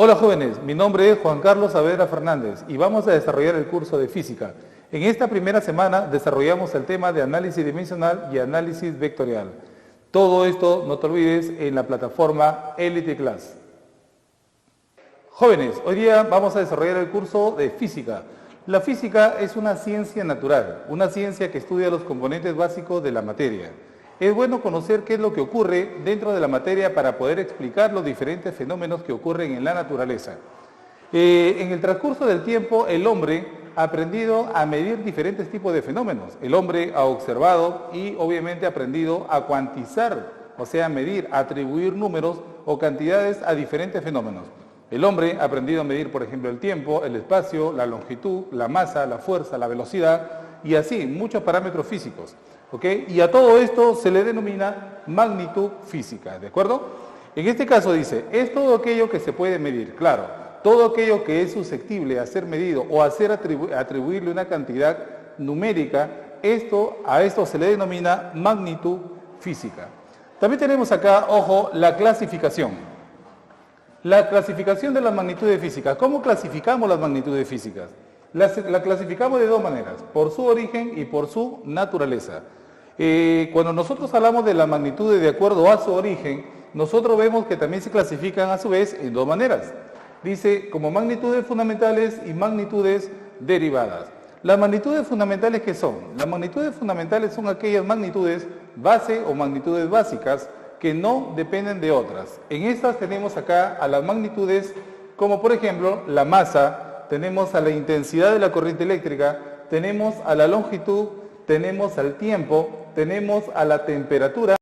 Hola jóvenes, mi nombre es Juan Carlos Saavedra Fernández y vamos a desarrollar el curso de física. En esta primera semana desarrollamos el tema de análisis dimensional y análisis vectorial. Todo esto, no te olvides, en la plataforma Elite Class. Jóvenes, hoy día vamos a desarrollar el curso de física. La física es una ciencia natural, una ciencia que estudia los componentes básicos de la materia. Es bueno conocer qué es lo que ocurre dentro de la materia para poder explicar los diferentes fenómenos que ocurren en la naturaleza. En el transcurso del tiempo, el hombre ha aprendido a medir diferentes tipos de fenómenos. El hombre ha observado y obviamente ha aprendido a cuantizar, o sea, medir, atribuir números o cantidades a diferentes fenómenos. El hombre ha aprendido a medir, por ejemplo, el tiempo, el espacio, la longitud, la masa, la fuerza, la velocidad y así, muchos parámetros físicos. ¿Okay? Y a todo esto se le denomina magnitud física, ¿de acuerdo? En este caso dice, es todo aquello que se puede medir, claro, todo aquello que es susceptible a ser medido o atribuirle una cantidad numérica, a esto se le denomina magnitud física. También tenemos acá, ojo, la clasificación. La clasificación de las magnitudes físicas. ¿Cómo clasificamos las magnitudes físicas? La clasificamos de dos maneras, por su origen y por su naturaleza. Cuando nosotros hablamos de las magnitudes de acuerdo a su origen, nosotros vemos que también se clasifican a su vez en dos maneras. Dice como magnitudes fundamentales y magnitudes derivadas. Las magnitudes fundamentales, ¿qué son? Las magnitudes fundamentales son aquellas magnitudes base o magnitudes básicas que no dependen de otras. En estas tenemos acá a las magnitudes como por ejemplo la masa, tenemos a la intensidad de la corriente eléctrica, tenemos a la longitud, tenemos al tiempo, tenemos a la temperatura,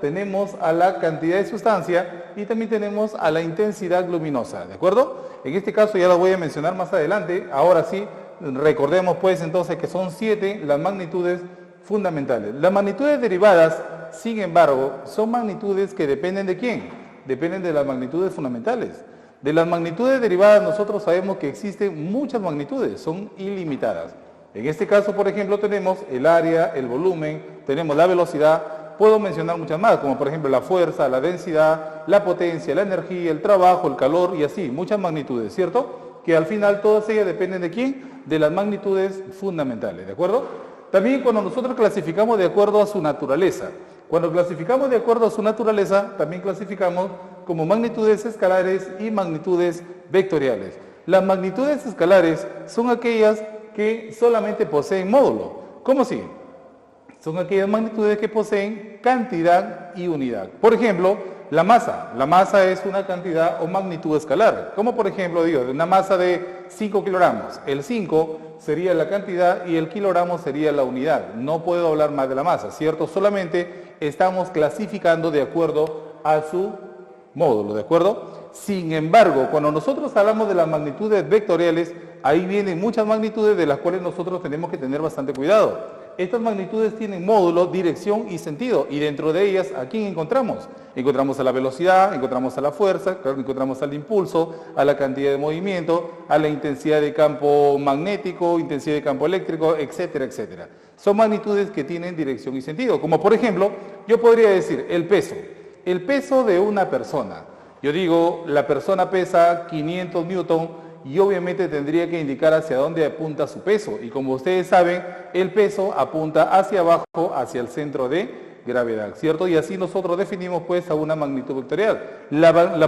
tenemos a la cantidad de sustancia y también tenemos a la intensidad luminosa, ¿de acuerdo? En este caso ya lo voy a mencionar más adelante. Ahora sí, recordemos pues entonces que son 7 las magnitudes fundamentales. Las magnitudes derivadas, sin embargo, son magnitudes que dependen ¿de quién? Dependen de las magnitudes fundamentales. De las magnitudes derivadas nosotros sabemos que existen muchas magnitudes, son ilimitadas. En este caso, por ejemplo, tenemos el área, el volumen, tenemos la velocidad, puedo mencionar muchas más, como por ejemplo la fuerza, la densidad, la potencia, la energía, el trabajo, el calor y así, muchas magnitudes, ¿cierto? Que al final todas ellas dependen ¿de quién? De las magnitudes fundamentales, ¿de acuerdo? También cuando nosotros clasificamos de acuerdo a su naturaleza, cuando clasificamos de acuerdo a su naturaleza, también clasificamos como magnitudes escalares y magnitudes vectoriales. Las magnitudes escalares son aquellas que solamente poseen módulo. ¿Cómo así? Son aquellas magnitudes que poseen cantidad y unidad. Por ejemplo, la masa. La masa es una cantidad o magnitud escalar. Como por ejemplo, digo, de una masa de 5 kilogramos. El 5 sería la cantidad y el kilogramo sería la unidad. No puedo hablar más de la masa, ¿cierto? Solamente estamos clasificando de acuerdo a su módulo, ¿de acuerdo? Sin embargo, cuando nosotros hablamos de las magnitudes vectoriales, ahí vienen muchas magnitudes de las cuales nosotros tenemos que tener bastante cuidado. Estas magnitudes tienen módulo, dirección y sentido, y dentro de ellas, ¿a quién encontramos? Encontramos a la velocidad, encontramos a la fuerza, encontramos al impulso, a la cantidad de movimiento, a la intensidad de campo magnético, intensidad de campo eléctrico, etcétera, etcétera. Son magnitudes que tienen dirección y sentido, como por ejemplo, yo podría decir el peso. El peso de una persona. Yo digo, la persona pesa 500 newton y obviamente tendría que indicar hacia dónde apunta su peso. Y como ustedes saben, el peso apunta hacia abajo, hacia el centro de gravedad, ¿cierto? Y así nosotros definimos pues a una magnitud vectorial.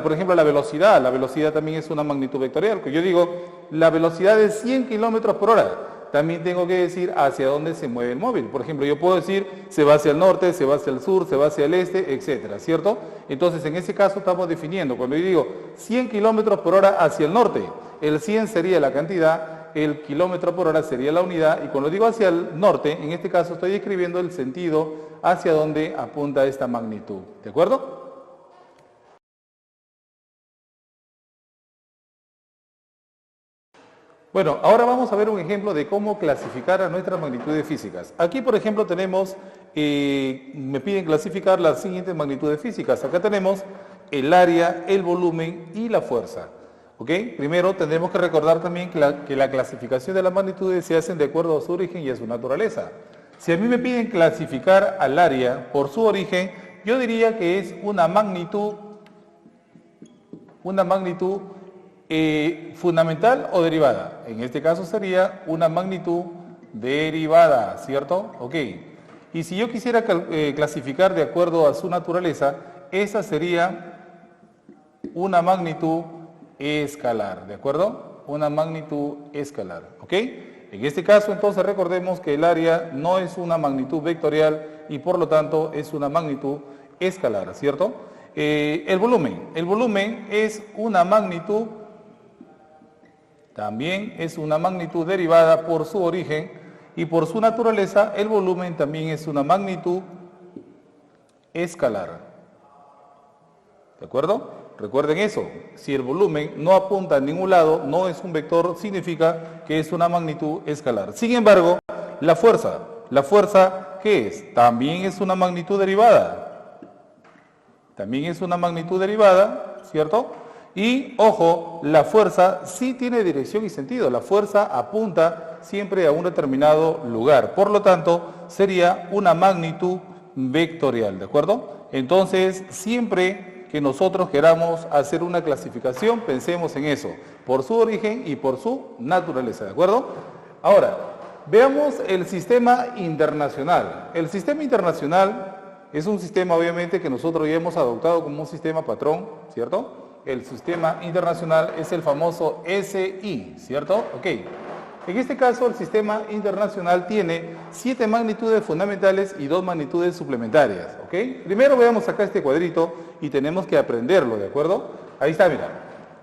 Por ejemplo, la velocidad también es una magnitud vectorial. Yo digo, la velocidad es 100 kilómetros por hora. También tengo que decir hacia dónde se mueve el móvil. Por ejemplo, yo puedo decir se va hacia el norte, se va hacia el sur, se va hacia el este, etcétera, ¿cierto? Entonces, en ese caso estamos definiendo, cuando yo digo 100 kilómetros por hora hacia el norte, el 100 sería la cantidad, el kilómetro por hora sería la unidad, y cuando digo hacia el norte, en este caso estoy describiendo el sentido hacia donde apunta esta magnitud, ¿de acuerdo? Bueno, ahora vamos a ver un ejemplo de cómo clasificar a nuestras magnitudes físicas. Aquí, por ejemplo, tenemos, me piden clasificar las siguientes magnitudes físicas. Acá tenemos el área, el volumen y la fuerza. ¿Ok? Primero tendremos que recordar también que la clasificación de las magnitudes se hacen de acuerdo a su origen y a su naturaleza. Si a mí me piden clasificar al área por su origen, yo diría que es una magnitud ¿Fundamental o derivada? En este caso sería una magnitud derivada, ¿cierto? Ok. Y si yo quisiera clasificar de acuerdo a su naturaleza, esa sería una magnitud escalar, ¿de acuerdo? Una magnitud escalar, ¿ok? En este caso, entonces, recordemos que el área no es una magnitud vectorial y por lo tanto es una magnitud escalar, ¿cierto? El volumen es una magnitud, también es una magnitud derivada por su origen y por su naturaleza el volumen también es una magnitud escalar. ¿De acuerdo? Recuerden eso, si el volumen no apunta a ningún lado, no es un vector, significa que es una magnitud escalar. Sin embargo, la fuerza, ¿qué es? También es una magnitud derivada. También es una magnitud derivada, ¿cierto? Y, ojo, la fuerza sí tiene dirección y sentido. La fuerza apunta siempre a un determinado lugar. Por lo tanto, sería una magnitud vectorial, ¿de acuerdo? Entonces, siempre que nosotros queramos hacer una clasificación, pensemos en eso, por su origen y por su naturaleza, ¿de acuerdo? Ahora, veamos el sistema internacional. El sistema internacional es un sistema, obviamente, que nosotros ya hemos adoptado como un sistema patrón, ¿cierto? El sistema internacional es el famoso SI, ¿cierto? Ok. En este caso, el sistema internacional tiene 7 magnitudes fundamentales y 2 magnitudes suplementarias, ¿ok? Primero veamos acá este cuadrito y tenemos que aprenderlo, ¿de acuerdo? Ahí está, mira.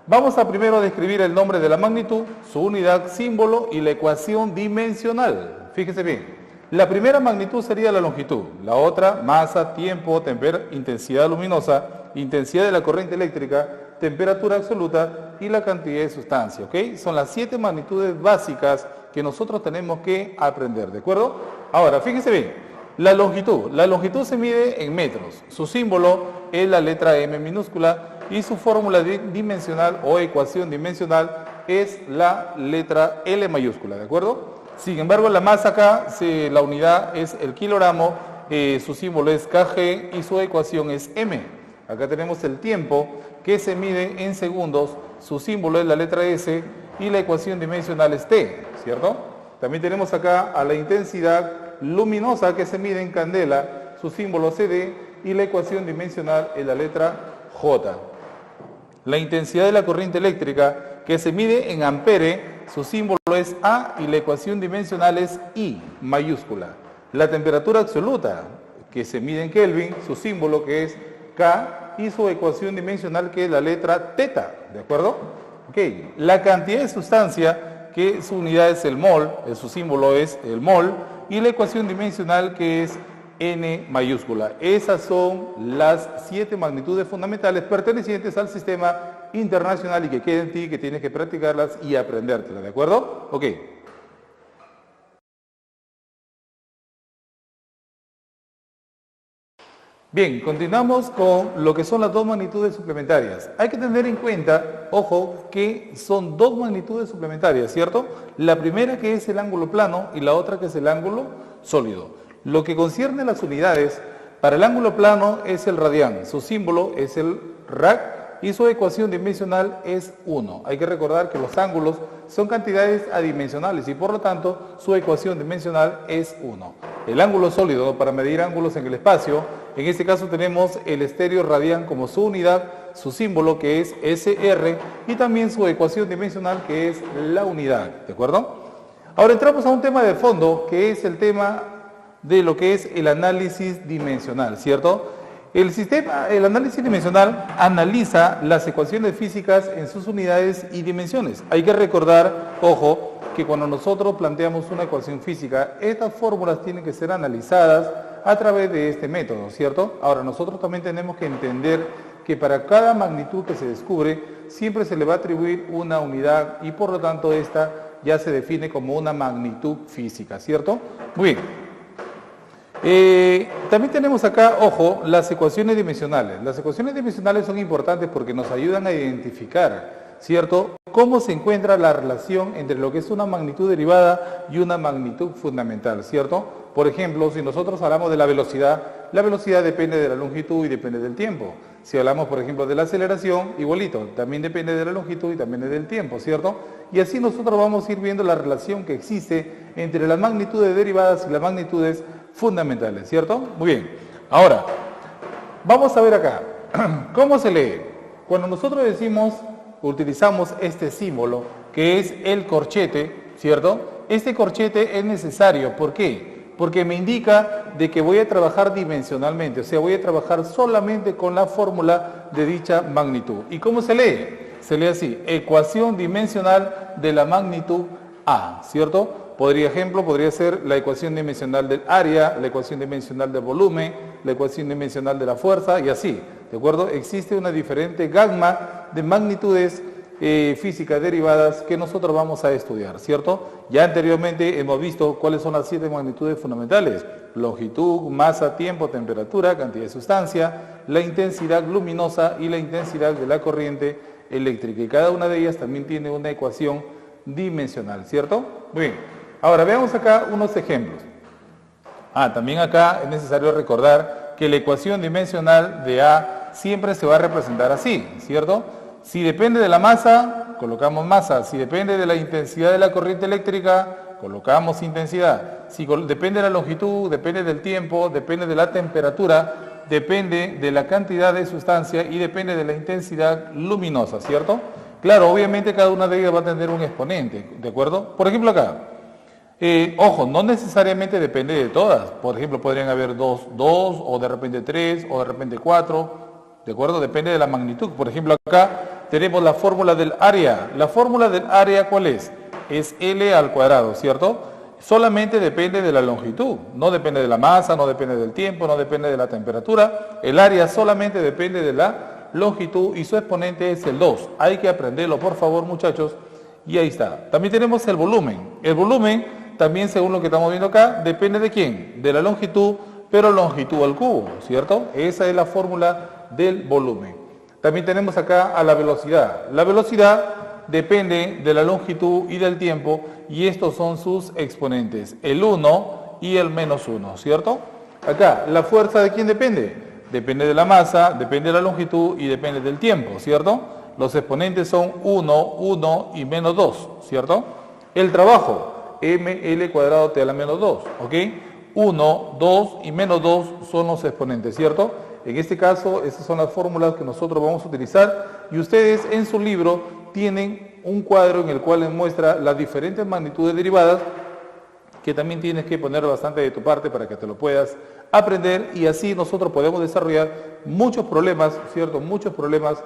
Vamos a primero describir el nombre de la magnitud, su unidad, símbolo y la ecuación dimensional. Fíjese bien. La primera magnitud sería la longitud, la otra masa, tiempo, intensidad luminosa, intensidad de la corriente eléctrica, temperatura absoluta y la cantidad de sustancia, ¿ok? Son las 7 magnitudes básicas que nosotros tenemos que aprender, ¿de acuerdo? Ahora, fíjense bien, la longitud se mide en metros, su símbolo es la letra M minúscula y su fórmula dimensional o ecuación dimensional es la letra L mayúscula, ¿de acuerdo? Sin embargo, la masa acá, la unidad es el kilogramo, su símbolo es kg y su ecuación es M. Acá tenemos el tiempo que se mide en segundos, su símbolo es la letra S y la ecuación dimensional es T, ¿cierto? También tenemos acá a la intensidad luminosa que se mide en candela, su símbolo CD y la ecuación dimensional es la letra J. La intensidad de la corriente eléctrica que se mide en ampere, su símbolo es A y la ecuación dimensional es I mayúscula. La temperatura absoluta que se mide en Kelvin, su símbolo que es K y su ecuación dimensional que es la letra teta, ¿de acuerdo? Ok, la cantidad de sustancia que su unidad es el mol, su símbolo es el mol y la ecuación dimensional que es N mayúscula. Esas son las 7 magnitudes fundamentales pertenecientes al sistema internacional y que queda en ti, que tienes que practicarlas y aprendértelas, ¿de acuerdo? Ok. Bien, continuamos con lo que son las 2 magnitudes suplementarias. Hay que tener en cuenta, ojo, que son 2 magnitudes suplementarias, ¿cierto? La primera que es el ángulo plano y la otra que es el ángulo sólido. Lo que concierne a las unidades, para el ángulo plano es el radián, su símbolo es el rad y su ecuación dimensional es 1. Hay que recordar que los ángulos son cantidades adimensionales y por lo tanto su ecuación dimensional es 1. El ángulo sólido, para medir ángulos en el espacio, en este caso tenemos el estéreo radián como su unidad, su símbolo que es SR y también su ecuación dimensional que es la unidad, ¿de acuerdo? Ahora entramos a un tema de fondo que es el tema de lo que es el análisis dimensional, ¿cierto? El análisis dimensional analiza las ecuaciones físicas en sus unidades y dimensiones. Hay que recordar, ojo, que cuando nosotros planteamos una ecuación física, estas fórmulas tienen que ser analizadas a través de este método, ¿cierto? Ahora, nosotros también tenemos que entender que para cada magnitud que se descubre, siempre se le va a atribuir una unidad y por lo tanto esta ya se define como una magnitud física, ¿cierto? Muy bien. También tenemos acá, ojo, las ecuaciones dimensionales. Las ecuaciones dimensionales son importantes porque nos ayudan a identificar, ¿cierto?, cómo se encuentra la relación entre lo que es una magnitud derivada y una magnitud fundamental, ¿cierto? Por ejemplo, si nosotros hablamos de la velocidad depende de la longitud y depende del tiempo. Si hablamos, por ejemplo, de la aceleración, igualito, también depende de la longitud y también del tiempo, ¿cierto? Y así nosotros vamos a ir viendo la relación que existe entre las magnitudes derivadas y las magnitudes fundamentales, ¿cierto? Muy bien. Ahora, vamos a ver acá, ¿cómo se lee? Cuando nosotros decimos, utilizamos este símbolo, que es el corchete, ¿cierto? Este corchete es necesario, ¿por qué? Porque me indica de que voy a trabajar dimensionalmente, o sea, voy a trabajar solamente con la fórmula de dicha magnitud. ¿Y cómo se lee? Se lee así, ecuación dimensional de la magnitud A, ¿cierto? Ejemplo, podría ser la ecuación dimensional del área, la ecuación dimensional del volumen, la ecuación dimensional de la fuerza y así, ¿de acuerdo? Existe una diferente gama de magnitudes físicas derivadas que nosotros vamos a estudiar, ¿cierto? Ya anteriormente hemos visto cuáles son las 7 magnitudes fundamentales: longitud, masa, tiempo, temperatura, cantidad de sustancia, la intensidad luminosa y la intensidad de la corriente eléctrica. Y cada una de ellas también tiene una ecuación dimensional, ¿cierto? Muy bien. Ahora veamos acá unos ejemplos. También acá es necesario recordar que la ecuación dimensional de A siempre se va a representar así, ¿cierto? Si depende de la masa, colocamos masa. Si depende de la intensidad de la corriente eléctrica, colocamos intensidad. Si depende de la longitud, depende del tiempo, depende de la temperatura, depende de la cantidad de sustancia y depende de la intensidad luminosa, ¿cierto? Claro, obviamente cada una de ellas va a tener un exponente, ¿de acuerdo? Por ejemplo acá, ojo, no necesariamente depende de todas. Por ejemplo, podrían haber dos, o de repente 3, o de repente 4, ¿de acuerdo? Depende de la magnitud. Por ejemplo, acá tenemos la fórmula del área. La fórmula del área, ¿cuál es? Es L al cuadrado, ¿cierto? Solamente depende de la longitud, no depende de la masa, no depende del tiempo, no depende de la temperatura. El área solamente depende de la longitud y su exponente es el 2. Hay que aprenderlo, por favor, muchachos. Y ahí está. También tenemos el volumen. El volumen, también según lo que estamos viendo acá, depende de quién? De la longitud, pero longitud al cubo, ¿cierto? Esa es la fórmula del volumen. También tenemos acá a la velocidad. La velocidad depende de la longitud y del tiempo y estos son sus exponentes, el 1 y el menos 1, ¿cierto? Acá, ¿la fuerza de quién depende? Depende de la masa, depende de la longitud y depende del tiempo, ¿cierto? Los exponentes son 1, 1 y menos 2, ¿cierto? El trabajo, ml cuadrado te da la menos 2, ¿ok? 1, 2 y menos 2 son los exponentes, ¿cierto? En este caso, estas son las fórmulas que nosotros vamos a utilizar y ustedes en su libro tienen un cuadro en el cual les muestra las diferentes magnitudes derivadas que también tienes que poner bastante de tu parte para que te lo puedas aprender y así nosotros podemos desarrollar muchos problemas, ¿cierto? Muchos problemas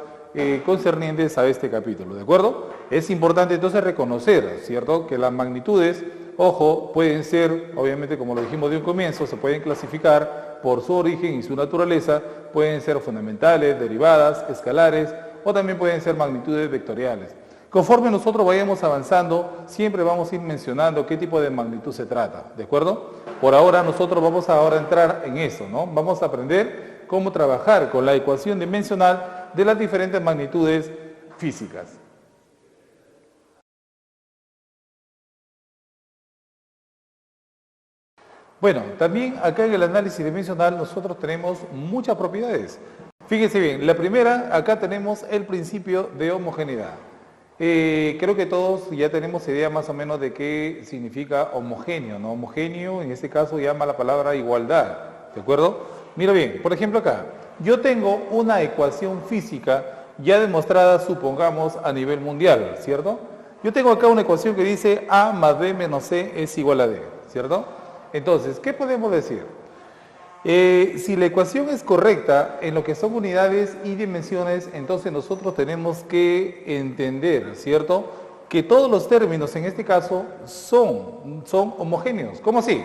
concernientes a este capítulo, ¿de acuerdo? Es importante entonces reconocer, ¿cierto? Que las magnitudes, ojo, pueden ser, obviamente como lo dijimos de un comienzo, se pueden clasificar por su origen y su naturaleza, pueden ser fundamentales, derivadas, escalares o también pueden ser magnitudes vectoriales. Conforme nosotros vayamos avanzando, siempre vamos a ir mencionando qué tipo de magnitud se trata, ¿de acuerdo? Por ahora nosotros vamos a entrar en eso, ¿no? Vamos a aprender cómo trabajar con la ecuación dimensional de las diferentes magnitudes físicas. Bueno, también acá en el análisis dimensional nosotros tenemos muchas propiedades. Fíjense bien, la primera, acá tenemos el principio de homogeneidad. Creo que todos ya tenemos idea más o menos de qué significa homogéneo, ¿no? Homogéneo en este caso llama la palabra igualdad, ¿de acuerdo? Mira bien, por ejemplo acá, yo tengo una ecuación física ya demostrada, supongamos, a nivel mundial, ¿cierto? Yo tengo acá una ecuación que dice A más B menos C es igual a D, ¿cierto? Entonces, ¿qué podemos decir? Si la ecuación es correcta en lo que son unidades y dimensiones, entonces nosotros tenemos que entender, ¿cierto?, que todos los términos en este caso son homogéneos. ¿Cómo así?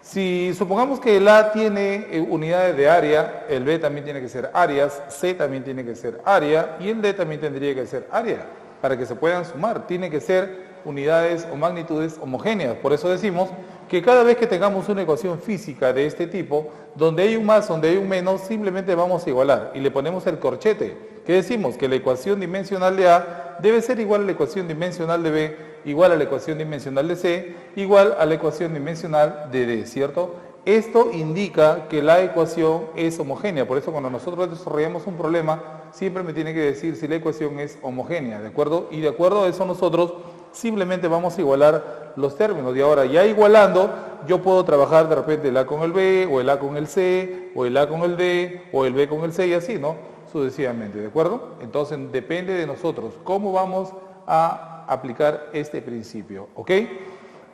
Si supongamos que el A tiene unidades de área, el B también tiene que ser áreas, C también tiene que ser área y el D también tendría que ser área para que se puedan sumar. Tiene que ser unidades o magnitudes homogéneas. Por eso decimos que cada vez que tengamos una ecuación física de este tipo, donde hay un más, donde hay un menos, simplemente vamos a igualar y le ponemos el corchete, que decimos que la ecuación dimensional de A debe ser igual a la ecuación dimensional de B, igual a la ecuación dimensional de C, igual a la ecuación dimensional de D, ¿cierto? Esto indica que la ecuación es homogénea, por eso cuando nosotros desarrollamos un problema, siempre me tiene que decir si la ecuación es homogénea, ¿de acuerdo? Y de acuerdo a eso nosotros simplemente vamos a igualar los términos. Y ahora ya igualando, yo puedo trabajar de repente el A con el B, o el A con el C, o el A con el D, o el B con el C y así, ¿no? Sucesivamente, ¿de acuerdo? Entonces depende de nosotros cómo vamos a aplicar este principio, ¿ok?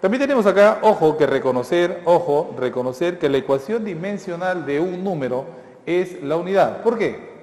También tenemos acá, reconocer que la ecuación dimensional de un número es la unidad. ¿Por qué?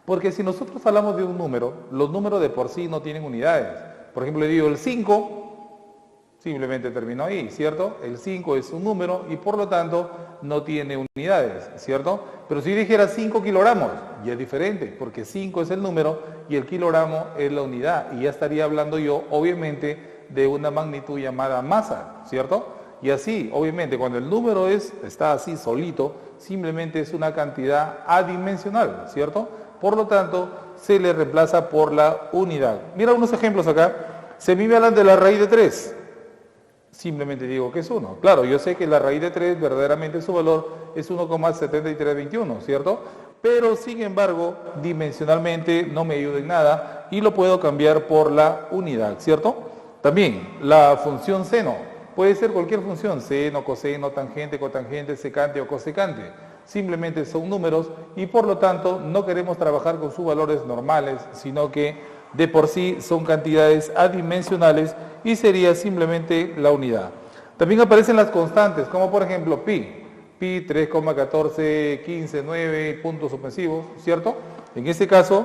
Porque si nosotros hablamos de un número, los números de por sí no tienen unidades. Por ejemplo, le digo el 5, simplemente terminó ahí, ¿cierto? El 5 es un número y por lo tanto no tiene unidades, ¿cierto? Pero si dijera 5 kilogramos, ya es diferente, porque 5 es el número y el kilogramo es la unidad. Y ya estaría hablando yo, obviamente, de una magnitud llamada masa, ¿cierto? Y así, obviamente, cuando el número está así solito, simplemente es una cantidad adimensional, ¿cierto? Por lo tanto, se le reemplaza por la unidad. Mira unos ejemplos acá. Se me hablan de la raíz de 3. Simplemente digo que es 1. Claro, yo sé que la raíz de 3, verdaderamente su valor es 1,7321, ¿cierto? Pero, sin embargo, dimensionalmente no me ayuda en nada y lo puedo cambiar por la unidad, ¿cierto? También, la función seno. Puede ser cualquier función, seno, coseno, tangente, cotangente, secante o cosecante. Simplemente son números y por lo tanto no queremos trabajar con sus valores normales, sino que de por sí son cantidades adimensionales y sería simplemente la unidad. También aparecen las constantes, como por ejemplo pi. Pi 3,14, 9 puntos suspensivos, ¿cierto? En este caso,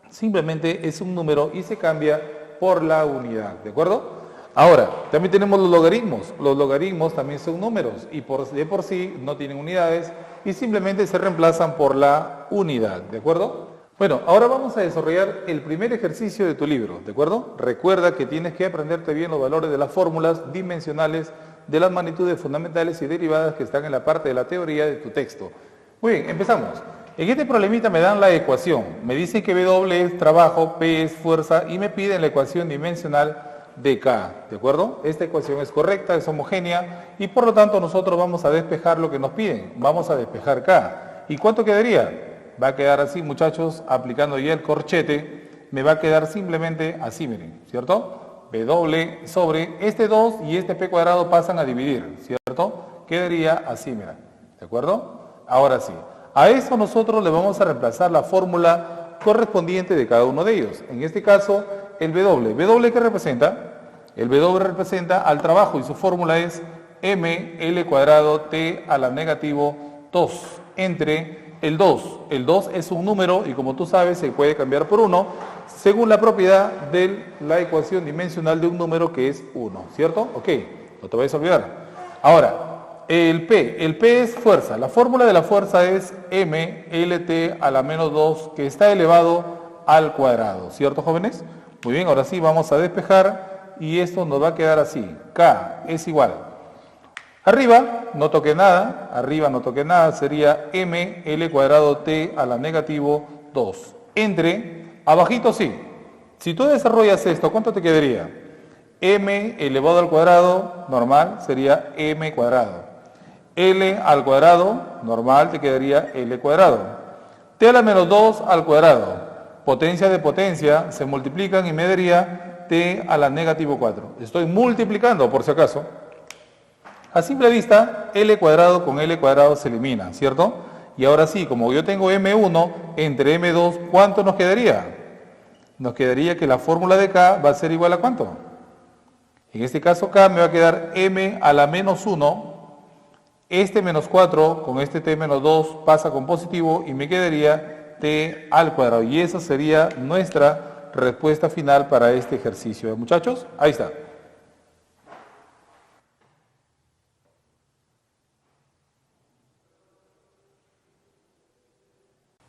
simplemente es un número y se cambia por la unidad, ¿de acuerdo? Ahora, también tenemos los logaritmos. Los logaritmos también son números y de por sí no tienen unidades y simplemente se reemplazan por la unidad, ¿de acuerdo? Bueno, ahora vamos a desarrollar el primer ejercicio de tu libro, ¿de acuerdo? Recuerda que tienes que aprenderte bien los valores de las fórmulas dimensionales de las magnitudes fundamentales y derivadas que están en la parte de la teoría de tu texto. Muy bien, empezamos. En este problemita me dan la ecuación. Me dicen que W es trabajo, P es fuerza y me piden la ecuación dimensional de K, ¿de acuerdo? Esta ecuación es correcta, es homogénea y por lo tanto nosotros vamos a despejar lo que nos piden. Vamos a despejar K. ¿Y cuánto quedaría? Va a quedar así, muchachos, aplicando ya el corchete, me va a quedar simplemente así, miren, ¿cierto? W sobre este 2 y este P cuadrado pasan a dividir, ¿cierto? Quedaría así, mira, ¿de acuerdo? Ahora sí. A eso nosotros le vamos a reemplazar la fórmula correspondiente de cada uno de ellos. En este caso, el W. ¿W qué representa? El W representa al trabajo y su fórmula es ml cuadrado t a la negativo 2 entre el 2. El 2 es un número y como tú sabes se puede cambiar por 1 según la propiedad de la ecuación dimensional de un número que es 1, ¿cierto? Ok, no te vayas a olvidar. Ahora, el P es fuerza. La fórmula de la fuerza es mLt a la menos 2 que está elevado al cuadrado, ¿cierto, jóvenes? Muy bien, ahora sí vamos a despejar y esto nos va a quedar así. K es igual. Arriba no toque nada, sería ml cuadrado t a la negativo 2. Entre, abajito sí. Si tú desarrollas esto, ¿cuánto te quedaría? M elevado al cuadrado, normal, sería m cuadrado. L al cuadrado, normal, te quedaría L cuadrado. T a la menos 2 al cuadrado. Potencia de potencia se multiplican y me daría T a la negativo 4. Estoy multiplicando, por si acaso. A simple vista, L cuadrado con L cuadrado se elimina, ¿cierto? Y ahora sí, como yo tengo M1 entre M2, ¿cuánto nos quedaría? Nos quedaría que la fórmula de K va a ser igual a ¿cuánto? En este caso K me va a quedar M a la menos 1. Este menos 4 con este t menos 2 pasa con positivo y me quedaría t al cuadrado. Y esa sería nuestra respuesta final para este ejercicio. Muchachos, ahí está.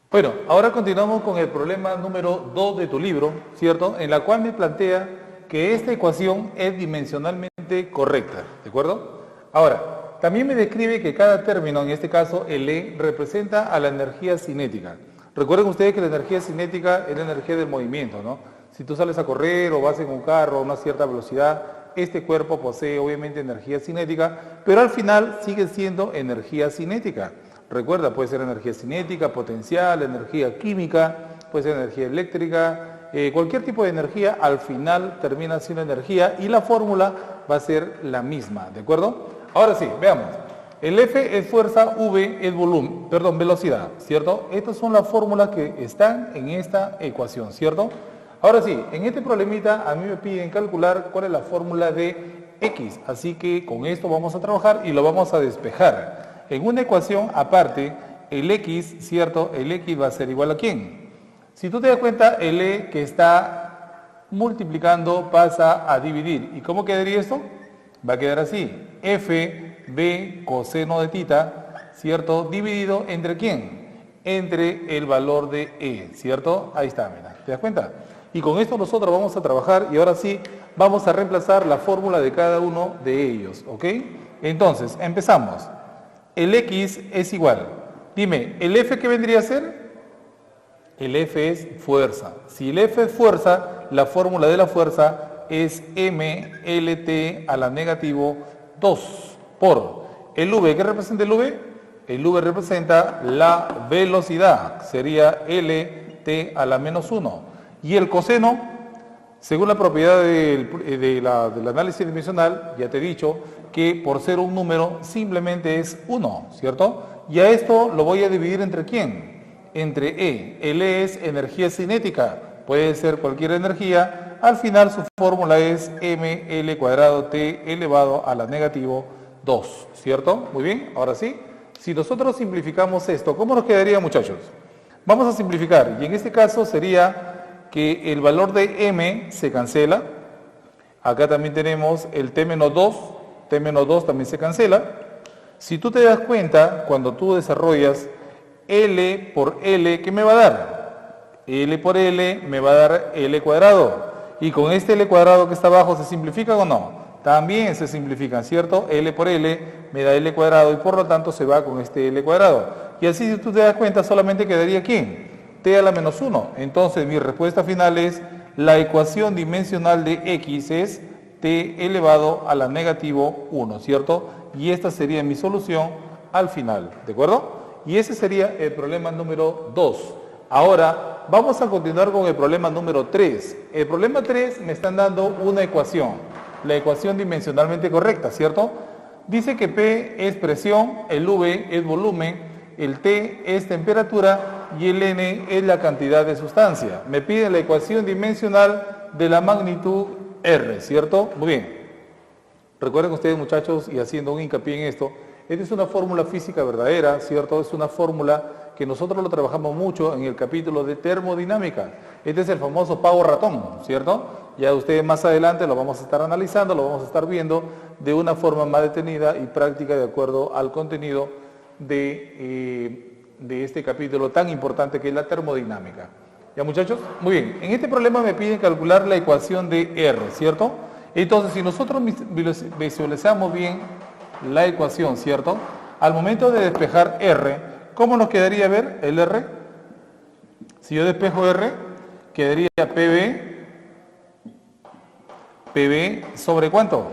Bueno, ahora continuamos con el problema número 2 de tu libro, ¿cierto? En la cual me plantea que esta ecuación es dimensionalmente correcta, ¿de acuerdo? Ahora, también me describe que cada término, en este caso el E, representa a la energía cinética. Recuerden ustedes que la energía cinética es la energía del movimiento, ¿no? Si tú sales a correr o vas en un carro a una cierta velocidad, este cuerpo posee obviamente energía cinética, pero al final sigue siendo energía cinética. Recuerda, puede ser energía cinética, potencial, energía química, puede ser energía eléctrica, cualquier tipo de energía al final termina siendo energía y la fórmula va a ser la misma, ¿de acuerdo? Ahora sí, veamos. El F es fuerza, V es volumen, perdón, velocidad, ¿cierto? Estas son las fórmulas que están en esta ecuación, ¿cierto? Ahora sí, en este problemita a mí me piden calcular cuál es la fórmula de X, así que con esto vamos a trabajar y lo vamos a despejar. En una ecuación aparte, el X, ¿cierto? El X va a ser igual a ¿quién? Si tú te das cuenta, el E que está multiplicando pasa a dividir. ¿Y cómo quedaría esto? Va a quedar así, F B coseno de tita, ¿cierto? Dividido entre ¿quién? Entre el valor de E, ¿cierto? Ahí está, mira, ¿te das cuenta? Y con esto nosotros vamos a trabajar y ahora sí vamos a reemplazar la fórmula de cada uno de ellos, ¿ok? Entonces, empezamos. El X es igual. Dime, ¿el F qué vendría a ser? El F es fuerza. Si el F es fuerza, la fórmula de la fuerza es mLt a la negativo 2 por el V. ¿Qué representa el V? El V representa la velocidad. Sería Lt a la menos 1. Y el coseno, según la propiedad del análisis dimensional, ya te he dicho que por ser un número simplemente es 1, ¿cierto? Y a esto lo voy a dividir entre ¿quién? Entre E. El E es energía cinética, puede ser cualquier energía. Al final su fórmula es mL cuadrado T elevado a la negativo 2, ¿cierto? Muy bien, ahora sí. Si nosotros simplificamos esto, ¿cómo nos quedaría, muchachos? Vamos a simplificar, y en este caso sería que el valor de M se cancela. Acá también tenemos el T-2, T-2 también se cancela. Si tú te das cuenta, cuando tú desarrollas L por L, ¿qué me va a dar? L por L me va a dar L cuadrado. Y con este L cuadrado que está abajo, ¿se simplifica o no? También se simplifican, ¿cierto? L por L me da L cuadrado y por lo tanto se va con este L cuadrado. Y así si tú te das cuenta solamente quedaría ¿quién? T a la menos 1. Entonces mi respuesta final es la ecuación dimensional de X es T elevado a la negativo 1, ¿cierto? Y esta sería mi solución al final, ¿de acuerdo? Y ese sería el problema número 2. Ahora vamos a continuar con el problema número 3. El problema 3 me están dando una ecuación, la ecuación dimensionalmente correcta, ¿cierto? Dice que P es presión, el V es volumen, el T es temperatura y el N es la cantidad de sustancia. Me piden la ecuación dimensional de la magnitud R, ¿cierto? Muy bien. Recuerden ustedes, muchachos, y haciendo un hincapié en esto, esta es una fórmula física verdadera, ¿cierto? Es una fórmula que nosotros lo trabajamos mucho en el capítulo de termodinámica. Este es el famoso pavo ratón, ¿cierto? Ya ustedes más adelante lo vamos a estar analizando, lo vamos a estar viendo de una forma más detenida y práctica de acuerdo al contenido de este capítulo tan importante que es la termodinámica. ¿Ya, muchachos? Muy bien. En este problema me piden calcular la ecuación de R, ¿cierto? Entonces, si nosotros visualizamos bien la ecuación, ¿cierto? Al momento de despejar R, ¿cómo nos quedaría ver el R? Si yo despejo R, quedaría PB sobre ¿cuánto?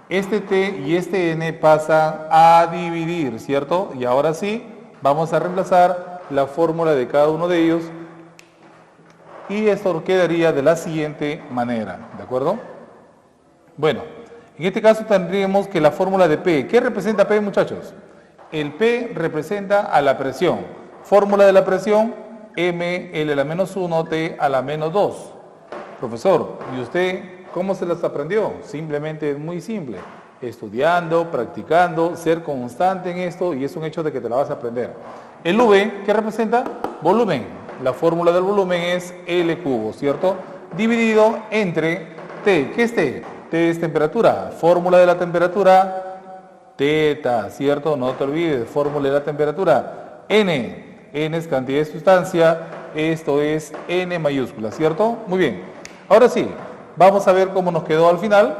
Este T y este N pasan a dividir, ¿cierto? Y ahora sí, vamos a reemplazar la fórmula de cada uno de ellos y esto quedaría de la siguiente manera, ¿de acuerdo? Bueno, en este caso tendríamos que la fórmula de P, ¿qué representa P, muchachos? El P representa a la presión. Fórmula de la presión, mL a la menos 1, T a la menos 2. Profesor, ¿y usted cómo se las aprendió? Simplemente es muy simple. Estudiando, practicando, ser constante en esto y es un hecho de que te la vas a aprender. El V, ¿qué representa? Volumen. La fórmula del volumen es L cubo, ¿cierto? Dividido entre T. ¿Qué es T? T es temperatura. Fórmula de la temperatura, teta, ¿cierto? No te olvides, fórmula de la temperatura. N. N es cantidad de sustancia. Esto es N mayúscula, ¿cierto? Muy bien. Ahora sí, vamos a ver cómo nos quedó al final.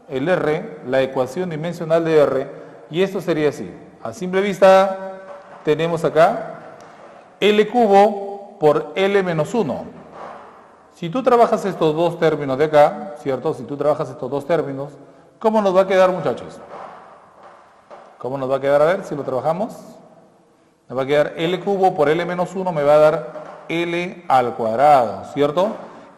El R, la ecuación dimensional de R, y esto sería así. A simple vista tenemos acá L cubo por L menos 1 Si tú trabajas estos dos términos de acá, ¿cierto? Si tú trabajas estos dos términos, ¿cómo nos va a quedar, muchachos? ¿Cómo nos va a quedar? A ver, si lo trabajamos. Nos va a quedar L cubo por L menos 1 me va a dar L al cuadrado, ¿cierto?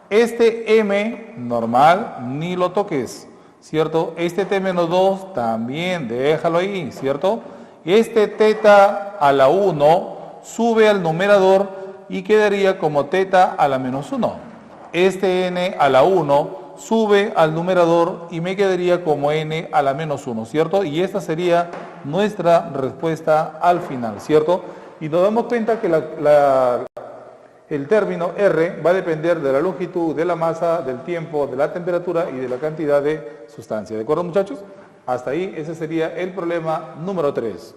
Este M normal, ni lo toques, ¿cierto? Este T menos 2 también, déjalo ahí, ¿cierto? Este teta a la 1 sube al numerador y quedaría como teta a la menos 1. Este n a la 1 sube al numerador y me quedaría como n a la menos 1, ¿cierto? Y esta sería nuestra respuesta al final, ¿cierto? Y nos damos cuenta que el término R va a depender de la longitud, de la masa, del tiempo, de la temperatura y de la cantidad de sustancia. ¿De acuerdo, muchachos? Hasta ahí, ese sería el problema número 3.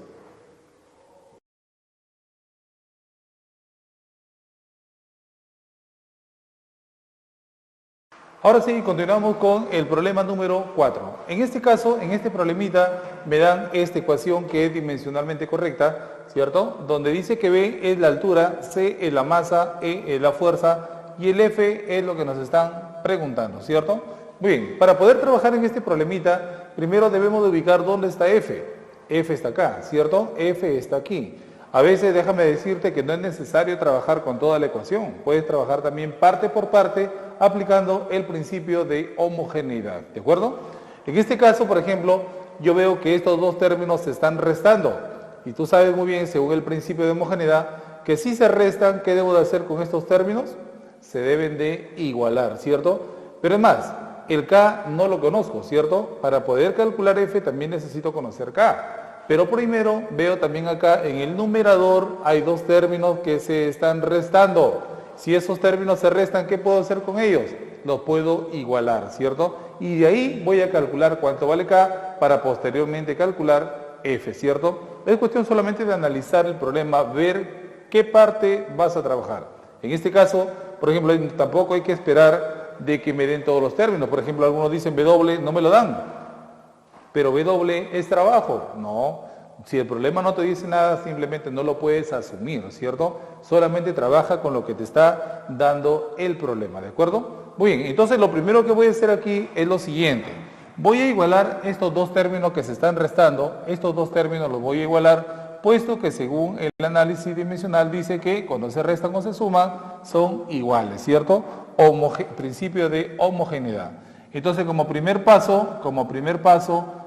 Ahora sí, continuamos con el problema número 4. En este caso, en este problemita, me dan esta ecuación que es dimensionalmente correcta, ¿cierto? Donde dice que B es la altura, C es la masa, E es la fuerza y el F es lo que nos están preguntando, ¿cierto? Muy bien, para poder trabajar en este problemita, primero debemos de ubicar dónde está F. F está acá, ¿cierto? F está aquí. A veces déjame decirte que no es necesario trabajar con toda la ecuación. Puedes trabajar también parte por parte aplicando el principio de homogeneidad, ¿de acuerdo? En este caso, por ejemplo, yo veo que estos dos términos se están restando. Y tú sabes muy bien, según el principio de homogeneidad, que si se restan, ¿qué debo de hacer con estos términos? Se deben de igualar, ¿cierto? Pero es más, el K no lo conozco, ¿cierto? Para poder calcular F también necesito conocer K. Pero primero veo también acá en el numerador hay dos términos que se están restando. Si esos términos se restan, ¿qué puedo hacer con ellos? Los puedo igualar, ¿cierto? Y de ahí voy a calcular cuánto vale K para posteriormente calcular F, ¿cierto? Es cuestión solamente de analizar el problema, ver qué parte vas a trabajar. En este caso, por ejemplo, tampoco hay que esperar de que me den todos los términos. Por ejemplo, algunos dicen W, no me lo dan. Pero W es trabajo. No, si el problema no te dice nada, simplemente no lo puedes asumir, ¿cierto? Solamente trabaja con lo que te está dando el problema, ¿de acuerdo? Muy bien, entonces lo primero que voy a hacer aquí es lo siguiente. Voy a igualar estos dos términos que se están restando, estos dos términos los voy a igualar, puesto que según el análisis dimensional dice que cuando se restan o se suman son iguales, ¿cierto? Principio de homogeneidad. Entonces como primer paso,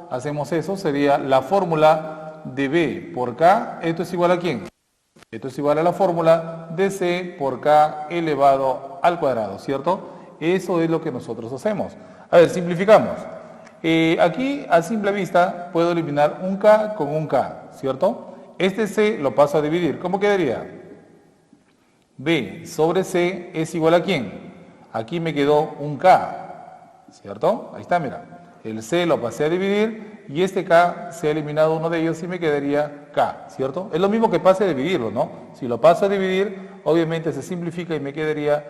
hacemos eso, sería la fórmula de B por K, ¿esto es igual a quién? Esto es igual a la fórmula de C por K elevado al cuadrado, ¿cierto? Eso es lo que nosotros hacemos. A ver, simplificamos. Aquí a simple vista puedo eliminar un K con un K, ¿cierto? Este C lo paso a dividir, ¿cómo quedaría? B sobre C es igual a quién? Aquí me quedó un K, ¿cierto? Ahí está, mira. El C lo pasé a dividir y este K se ha eliminado uno de ellos y me quedaría K, ¿cierto? Es lo mismo que pase a dividirlo, ¿no? Si lo paso a dividir, obviamente se simplifica y me quedaría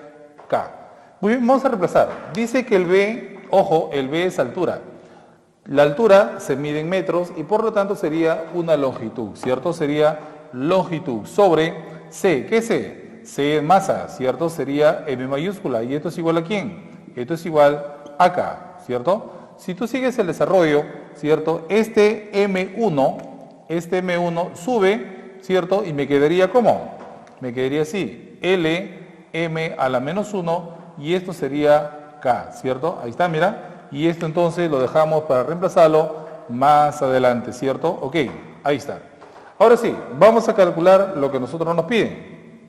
K. Muy bien, vamos a reemplazar. Dice que el B, ojo, el B es altura. La altura se mide en metros y por lo tanto sería una longitud, ¿cierto? Sería longitud sobre C. ¿Qué es C? C es masa, ¿cierto? Sería M mayúscula. ¿Y esto es igual a quién? Esto es igual a K, ¿cierto? Si tú sigues el desarrollo, ¿cierto? Este M1 sube, ¿cierto? Y me quedaría ¿cómo? Me quedaría así, L, M a la menos 1 y esto sería K, ¿cierto? Ahí está, mira. Y esto entonces lo dejamos para reemplazarlo más adelante, ¿cierto? Ok, ahí está. Ahora sí, vamos a calcular lo que nosotros nos piden.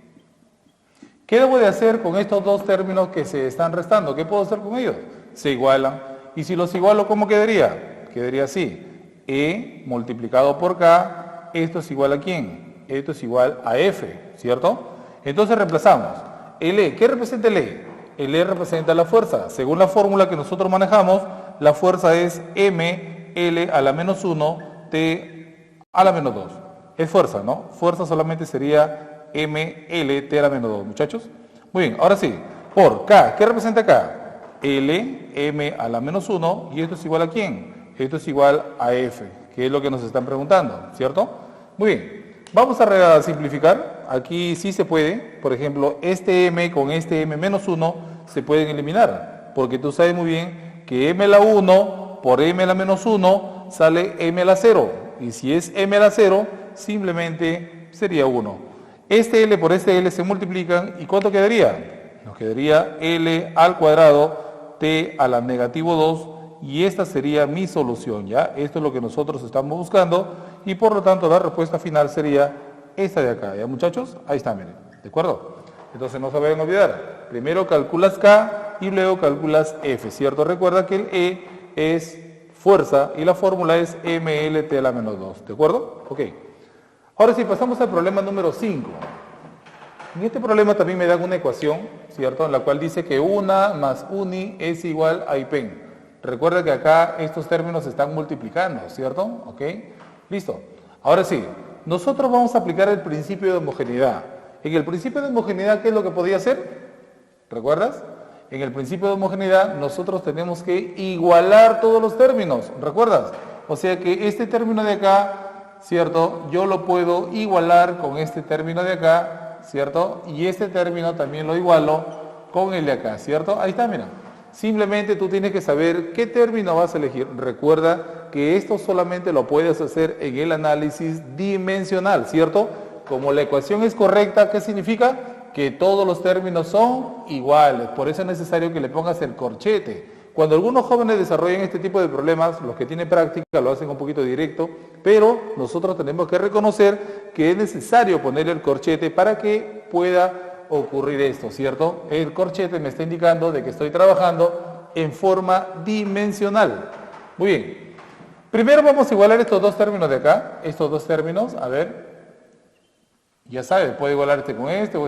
¿Qué debo de hacer con estos dos términos que se están restando? ¿Qué puedo hacer con ellos? Se igualan. Y si los igualo, ¿cómo quedaría? Quedaría así. E multiplicado por K, esto es igual a ¿quién? Esto es igual a F, ¿cierto? Entonces reemplazamos. El E, ¿qué representa el E? El E representa la fuerza. Según la fórmula que nosotros manejamos, la fuerza es M, L a la menos 1, T a la menos 2. Es fuerza, ¿no? Fuerza solamente sería M, L, T a la menos 2, muchachos. Muy bien, ahora sí. Por K, ¿qué representa K? L, M a la menos 1, y esto es igual a ¿quién? Esto es igual a F, que es lo que nos están preguntando, ¿cierto? Muy bien, vamos a simplificar. Aquí sí se puede, por ejemplo, este M con este M menos 1 se pueden eliminar, porque tú sabes muy bien que m a la 1 por m a la menos 1 sale m a la 0, y si es m a la 0, simplemente sería 1. Este L por este L se multiplican, ¿y cuánto quedaría? Nos quedaría L al cuadrado T a la negativo 2, y esta sería mi solución, ¿ya? Esto es lo que nosotros estamos buscando, y por lo tanto la respuesta final sería esta de acá, ¿ya muchachos? Ahí está, miren, ¿de acuerdo? Entonces no se vayan a olvidar, primero calculas K y luego calculas F, ¿cierto? Recuerda que el E es fuerza y la fórmula es MLT a la menos 2, ¿de acuerdo? Ok. Ahora sí, pasamos al problema número 5. En este problema también me dan una ecuación, ¿cierto? En la cual dice que 1 más uni es igual a IPEN. Recuerda que acá estos términos se están multiplicando, ¿cierto? ¿Ok? Listo. Ahora sí, nosotros vamos a aplicar el principio de homogeneidad. En el principio de homogeneidad, ¿qué es lo que podía hacer? ¿Recuerdas? En el principio de homogeneidad nosotros tenemos que igualar todos los términos, ¿recuerdas? O sea que este término de acá, ¿cierto? Yo lo puedo igualar con este término de acá, ¿cierto? Y este término también lo igualo con el de acá, ¿cierto? Ahí está, mira. Simplemente tú tienes que saber qué término vas a elegir. Recuerda que esto solamente lo puedes hacer en el análisis dimensional, ¿cierto? Como la ecuación es correcta, ¿qué significa? Que todos los términos son iguales. Por eso es necesario que le pongas el corchete. Cuando algunos jóvenes desarrollan este tipo de problemas, los que tienen práctica lo hacen un poquito directo, pero nosotros tenemos que reconocer que es necesario poner el corchete para que pueda ocurrir esto, ¿cierto? El corchete me está indicando de que estoy trabajando en forma dimensional. Muy bien. Primero vamos a igualar estos dos términos de acá, estos dos términos, a ver. Ya sabes, puedo igualar este con este,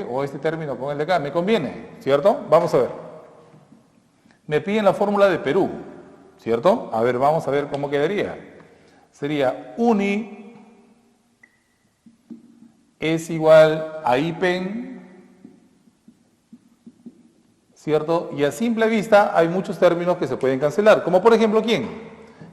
o este término con el de acá, me conviene, ¿cierto? Vamos a ver. Me piden la fórmula de Perú, ¿cierto? A ver, vamos a ver cómo quedaría. Sería uni es igual a IPEN, ¿cierto? Y a simple vista hay muchos términos que se pueden cancelar, como por ejemplo, ¿quién?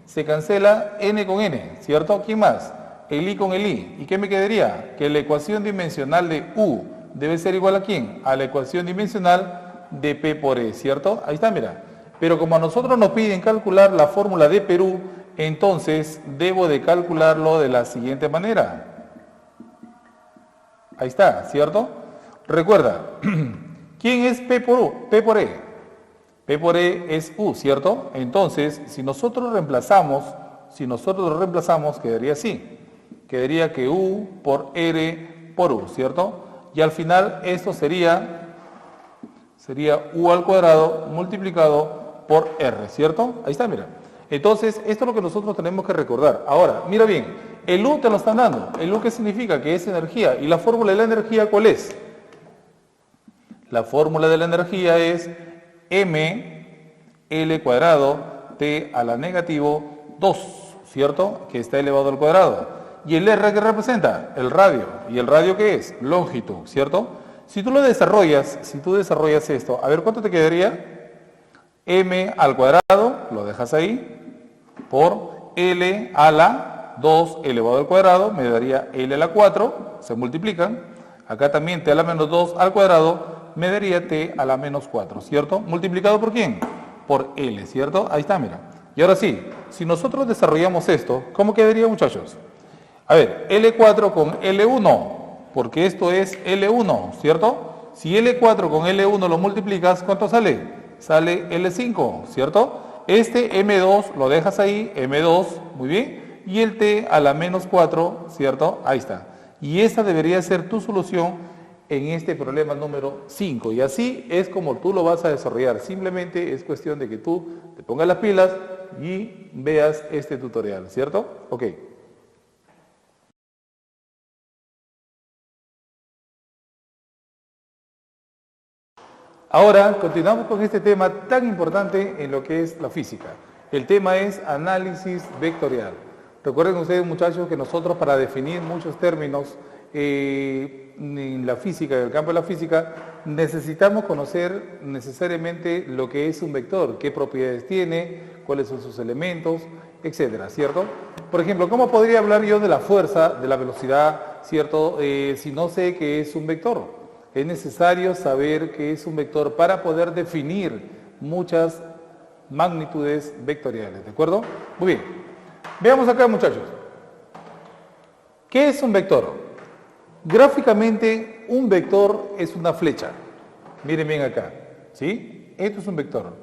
Se cancela n con n, ¿cierto? ¿Quién más? El i con el i. ¿Y qué me quedaría? Que la ecuación dimensional de u debe ser igual a ¿quién? A la ecuación dimensional de p por e, ¿cierto? Ahí está, mira. Pero como a nosotros nos piden calcular la fórmula de Perú, entonces debo de calcularlo de la siguiente manera. Ahí está, ¿cierto? Recuerda, ¿quién es P por U? P por E. P por E es U, ¿cierto? Entonces, si nosotros lo reemplazamos, quedaría así. Quedaría que U por R por U, ¿cierto? Y al final esto sería U al cuadrado multiplicado por R, ¿cierto? Ahí está, mira. Entonces, esto es lo que nosotros tenemos que recordar. Ahora, mira bien, el U te lo están dando. ¿El U qué significa? Que es energía. ¿Y la fórmula de la energía cuál es? La fórmula de la energía es M L cuadrado T a la negativo 2, ¿cierto? Que está elevado al cuadrado. ¿Y el R qué representa? El radio. ¿Y el radio qué es? Longitud, ¿cierto? Si tú desarrollas esto, a ver, ¿cuánto te quedaría? M al cuadrado, lo dejas ahí, por L a la 2 elevado al cuadrado, me daría L a la 4, se multiplican. Acá también T a la menos 2 al cuadrado, me daría T a la menos 4, ¿cierto? ¿Multiplicado por quién? Por L, ¿cierto? Ahí está, mira. Y ahora sí, si nosotros desarrollamos esto, ¿cómo quedaría, muchachos? A ver, L4 con L1, porque esto es L1, ¿cierto? Si L4 con L1 lo multiplicas, ¿cuánto sale? Sale L5, ¿cierto? Este M2 lo dejas ahí, M2, muy bien, y el T a la menos 4, ¿cierto? Ahí está. Y esta debería ser tu solución en este problema número 5. Y así es como tú lo vas a desarrollar. Simplemente es cuestión de que tú te pongas las pilas y veas este tutorial, ¿cierto? Ok. Ahora continuamos con este tema tan importante en lo que es la física. El tema es análisis vectorial. Recuerden ustedes, muchachos, que nosotros para definir muchos términos en la física, en el campo de la física, necesitamos conocer necesariamente lo que es un vector, qué propiedades tiene, cuáles son sus elementos, etcétera, ¿cierto? Por ejemplo, ¿cómo podría hablar yo de la fuerza, de la velocidad, ¿cierto? Si no sé qué es un vector. Es necesario saber qué es un vector para poder definir muchas magnitudes vectoriales, ¿de acuerdo? Muy bien. Veamos acá, muchachos. ¿Qué es un vector? Gráficamente, un vector es una flecha. Miren bien acá, ¿sí? Esto es un vector.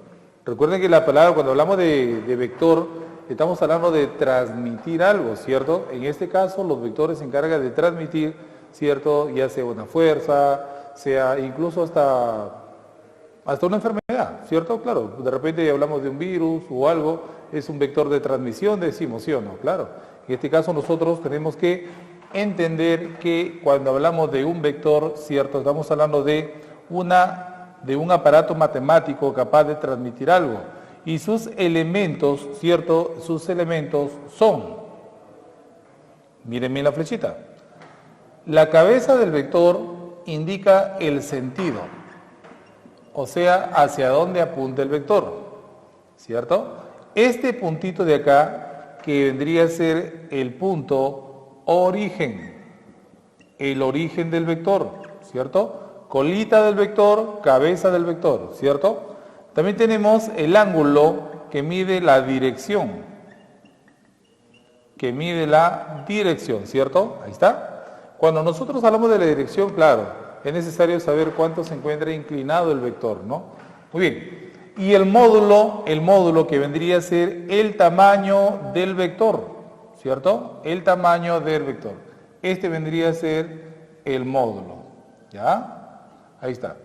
Recuerden que la palabra, cuando hablamos de vector, estamos hablando de transmitir algo, ¿cierto? En este caso, los vectores se encargan de transmitir, ¿cierto? Ya sea una fuerza, sea incluso hasta una enfermedad, ¿cierto? Claro, de repente hablamos de un virus o algo, es un vector de transmisión, decimos, ¿sí o no? Claro. En este caso nosotros tenemos que entender que cuando hablamos de un vector, ¿cierto? Estamos hablando de un aparato matemático capaz de transmitir algo. Y sus elementos, ¿cierto? Sus elementos son, miren bien la flechita, la cabeza del vector indica el sentido, o sea, hacia dónde apunta el vector, ¿cierto? Este puntito de acá, que vendría a ser el punto origen, el origen del vector, ¿cierto? Colita del vector, cabeza del vector, ¿cierto? También tenemos el ángulo que mide la dirección, ¿cierto? Ahí está. Cuando nosotros hablamos de la dirección, claro, es necesario saber cuánto se encuentra inclinado el vector, ¿no? Muy bien. Y el módulo que vendría a ser el tamaño del vector, ¿cierto? El tamaño del vector. Este vendría a ser el módulo, ¿ya? Ahí está.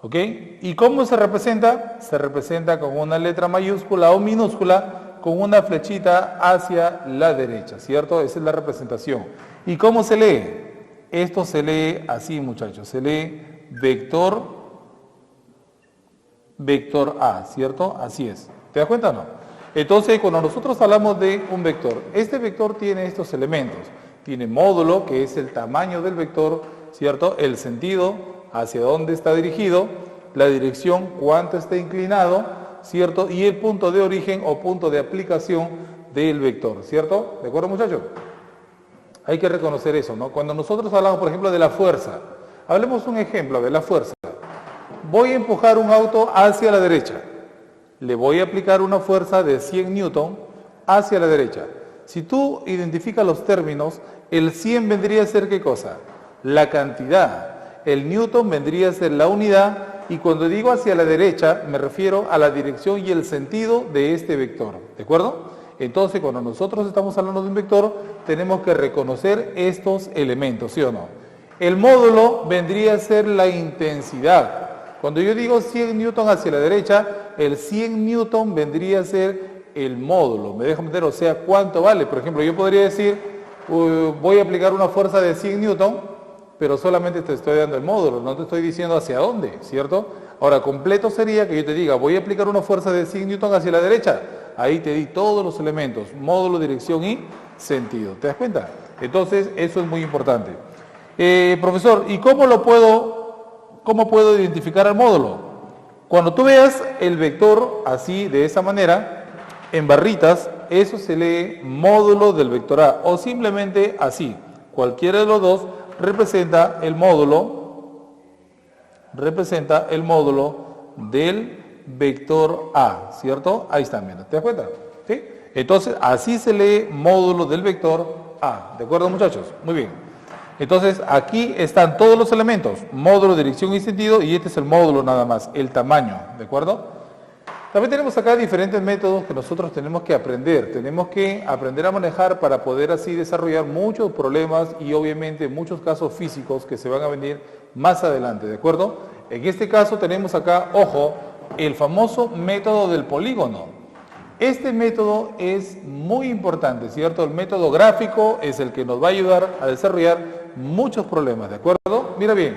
¿Ok? ¿Y cómo se representa? Se representa con una letra mayúscula o minúscula con una flechita hacia la derecha, ¿cierto? Esa es la representación. ¿Y cómo se lee? Esto se lee así, muchachos. Se lee vector A, ¿cierto? Así es. ¿Te das cuenta o no? Entonces, cuando nosotros hablamos de un vector, este vector tiene estos elementos. Tiene módulo, que es el tamaño del vector, ¿cierto? El sentido, hacia dónde está dirigido, la dirección, cuánto está inclinado, ¿cierto? Y el punto de origen o punto de aplicación del vector, ¿cierto? ¿De acuerdo, muchachos? Hay que reconocer eso, ¿no? Cuando nosotros hablamos, por ejemplo, de la fuerza, hablemos un ejemplo de la fuerza. Voy a empujar un auto hacia la derecha. Le voy a aplicar una fuerza de 100 newton hacia la derecha. Si tú identificas los términos, el 100 vendría a ser ¿qué cosa? La cantidad. El newton vendría a ser la unidad, y cuando digo hacia la derecha me refiero a la dirección y el sentido de este vector, ¿de acuerdo? Entonces, cuando nosotros estamos hablando de un vector, tenemos que reconocer estos elementos, ¿sí o no? El módulo vendría a ser la intensidad. Cuando yo digo 100 newton hacia la derecha, el 100 newton vendría a ser el módulo, ¿me dejo meter? O sea, ¿cuánto vale? Por ejemplo, yo podría decir, voy a aplicar una fuerza de 100 newton, pero solamente te estoy dando el módulo, no te estoy diciendo hacia dónde, ¿cierto? Ahora, completo sería que yo te diga, voy a aplicar una fuerza de 100 newton hacia la derecha. Ahí te di todos los elementos, módulo, dirección y sentido. ¿Te das cuenta? Entonces, eso es muy importante. Profesor, ¿y cómo puedo identificar al módulo? Cuando tú veas el vector así, de esa manera, en barritas, eso se lee módulo del vector A, o simplemente así, cualquiera de los dos representa el módulo del vector A, ¿cierto? Ahí está, mira, ¿te das cuenta? ¿Sí? Entonces, así se lee módulo del vector A, ¿de acuerdo, muchachos? Muy bien. Entonces, aquí están todos los elementos, módulo, dirección y sentido, y este es el módulo nada más, el tamaño, ¿de acuerdo? También tenemos acá diferentes métodos que nosotros tenemos que aprender a manejar para poder así desarrollar muchos problemas y obviamente muchos casos físicos que se van a venir más adelante, ¿de acuerdo? En este caso tenemos acá, ojo, el famoso método del polígono. Este método es muy importante, ¿cierto? El método gráfico es el que nos va a ayudar a desarrollar muchos problemas, ¿de acuerdo? Mira bien,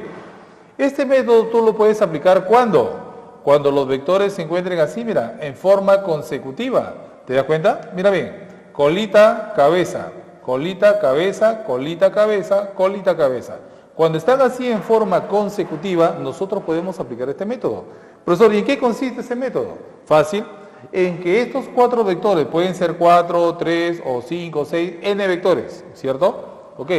este método tú lo puedes aplicar ¿cuándo? Cuando los vectores se encuentren así, mira, en forma consecutiva. ¿Te das cuenta? Mira bien, colita, cabeza, colita, cabeza, colita, cabeza, colita, cabeza. Cuando están así en forma consecutiva, nosotros podemos aplicar este método. Profesor, ¿y en qué consiste ese método? Fácil, en que estos 4 vectores, pueden ser 4, 3 o 5, 6, n vectores, ¿cierto? Ok,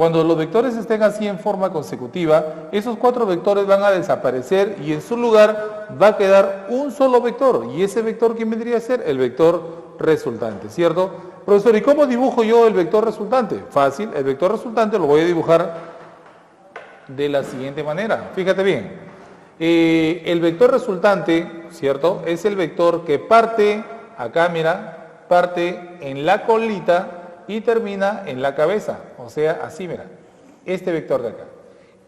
Cuando los vectores estén así en forma consecutiva, esos 4 vectores van a desaparecer y en su lugar va a quedar un solo vector. ¿Y ese vector quién vendría a ser? El vector resultante, ¿cierto? Profesor, ¿y cómo dibujo yo el vector resultante? Fácil, el vector resultante lo voy a dibujar de la siguiente manera. Fíjate bien, el vector resultante, ¿cierto? Es el vector que parte, acá mira, parte en la colita y termina en la cabeza, o sea, así mira, este vector de acá.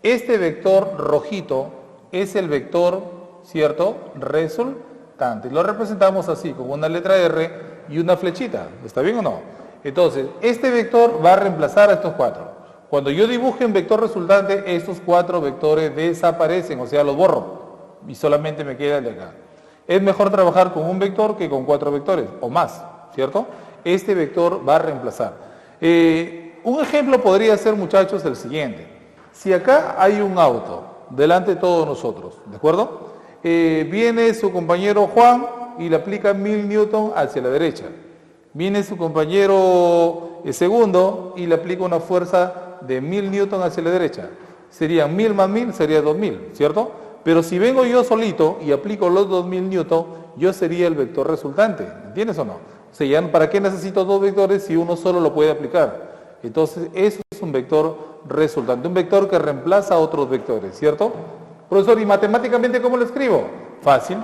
Este vector rojito es el vector, ¿cierto?, resultante. Lo representamos así, con una letra R y una flechita, ¿está bien o no? Entonces, este vector va a reemplazar a estos 4. Cuando yo dibuje un vector resultante, estos 4 vectores desaparecen, o sea, los borro y solamente me queda el de acá. Es mejor trabajar con un vector que con 4 vectores, o más, ¿cierto? Este vector va a reemplazar. Un ejemplo podría ser, muchachos, el siguiente. Si acá hay un auto delante de todos nosotros, ¿de acuerdo? Viene su compañero Juan y le aplica 1000 newton hacia la derecha. Viene su compañero segundo y le aplica una fuerza de 1000 newton hacia la derecha. Serían 1000 más 1000, sería 2000, ¿cierto? Pero si vengo yo solito y aplico los 2000 newton, yo sería el vector resultante, ¿entiendes o no? O sea, ya, ¿para qué necesito 2 vectores si uno solo lo puede aplicar? Entonces, eso es un vector resultante, un vector que reemplaza a otros vectores, ¿cierto? Profesor, ¿y matemáticamente cómo lo escribo? Fácil.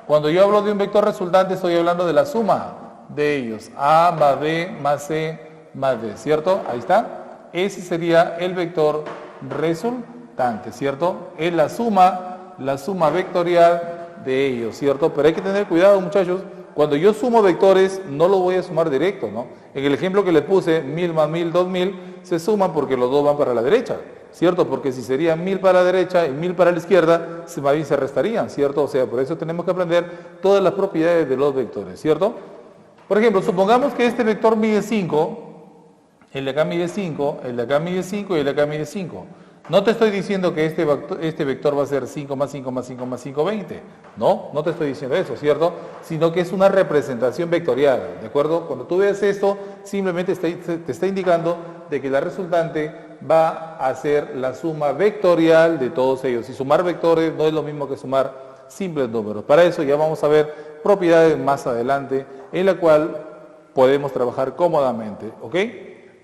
Cuando yo hablo de un vector resultante, estoy hablando de la suma de ellos. A más B más C más D, ¿cierto? Ahí está. Ese sería el vector resultante, ¿cierto? Es la suma vectorial de ellos, ¿cierto? Pero hay que tener cuidado, muchachos. Cuando yo sumo vectores, no lo voy a sumar directo, ¿no? En el ejemplo que le puse, 1000 más 1000, 2000, se suman porque los dos van para la derecha, ¿cierto? Porque si serían 1000 para la derecha y 1000 para la izquierda, más bien se restarían, ¿cierto? O sea, por eso tenemos que aprender todas las propiedades de los vectores, ¿cierto? Por ejemplo, supongamos que este vector mide 5, el de acá mide 5, el de acá mide 5 y el de acá mide 5. No te estoy diciendo que este vector va a ser 5 más 5 más 5 más 5, 20. No te estoy diciendo eso, ¿cierto? Sino que es una representación vectorial, ¿de acuerdo? Cuando tú veas esto, simplemente te está indicando de que la resultante va a ser la suma vectorial de todos ellos. Y sumar vectores no es lo mismo que sumar simples números. Para eso ya vamos a ver propiedades más adelante, en la cual podemos trabajar cómodamente, ¿ok?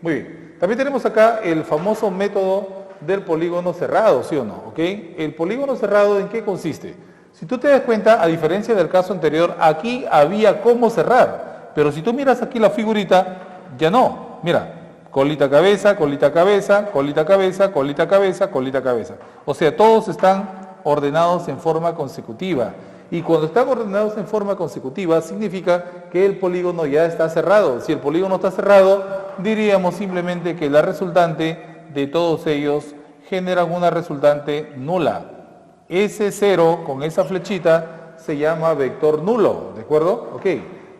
Muy bien. También tenemos acá el famoso método del polígono cerrado, ¿sí o no? ¿Ok? El polígono cerrado, ¿en qué consiste? Si tú te das cuenta, a diferencia del caso anterior, aquí había cómo cerrar, pero si tú miras aquí la figurita, ya no. Mira, colita cabeza, colita cabeza, colita cabeza, colita cabeza, colita cabeza. O sea, todos están ordenados en forma consecutiva. Y cuando están ordenados en forma consecutiva, significa que el polígono ya está cerrado. Si el polígono está cerrado, diríamos simplemente que la resultante de todos ellos generan una resultante nula. Ese 0 con esa flechita se llama vector nulo, ¿de acuerdo? Ok,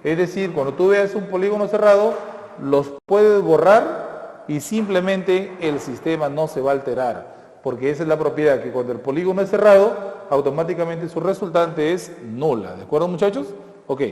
es decir, cuando tú veas un polígono cerrado, los puedes borrar y simplemente el sistema no se va a alterar, porque esa es la propiedad, que cuando el polígono es cerrado, automáticamente su resultante es nula, ¿de acuerdo, muchachos? Ok.